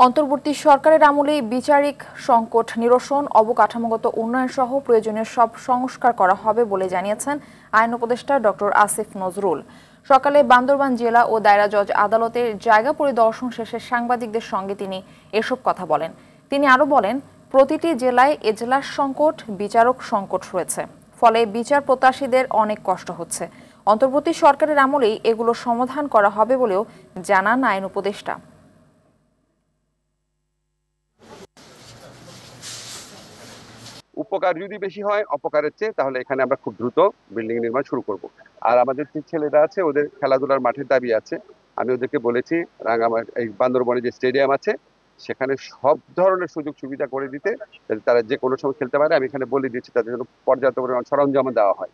অন্তর্বর্তী সরকারের আমলে বিচারিক সংকট নিরসন, অবকাঠামোগত উন্নয়ন সহ প্রয়োজনীয় সব সংস্কার করা হবে বলে জানিয়েছেন আইন উপদেষ্টা ডক্টর আসিফ নজরুল। সকালে বান্দরবান জেলা ও দায়রা জজ আদালতের জায়গা পরিদর্শন শেষে সাংবাদিকদের সঙ্গে তিনি এসব কথা বলেন। তিনি আরও বলেন, প্রতিটি জেলায় এজলাস সংকট, বিচারক সংকট রয়েছে, ফলে বিচার প্রত্যাশীদের অনেক কষ্ট হচ্ছে। অন্তর্বর্তী সরকারের আমলেই এগুলো সমাধান করা হবে বলেও জানান আইন উপদেষ্টা। উপকার যদি বেশি হয় অপকারের চেয়ে, তাহলে এখানে আমরা খুব দ্রুত বিল্ডিং নির্মাণ শুরু করব। আর আমাদের যে ছেলেরা আছে ওদের খেলাধুলার মাঠের দাবি আছে। আমি ওদেরকে বলেছি এই বান্দরবনে যে স্টেডিয়াম আছে সেখানে সব ধরনের সুযোগ সুবিধা করে দিতে, যাতে তারা যে কোনো সময় খেলতে পারে। আমি এখানে বলে দিচ্ছি তাদের জন্য পর্যাপ্ত পরিমাণ সরঞ্জাম দেওয়া হয়।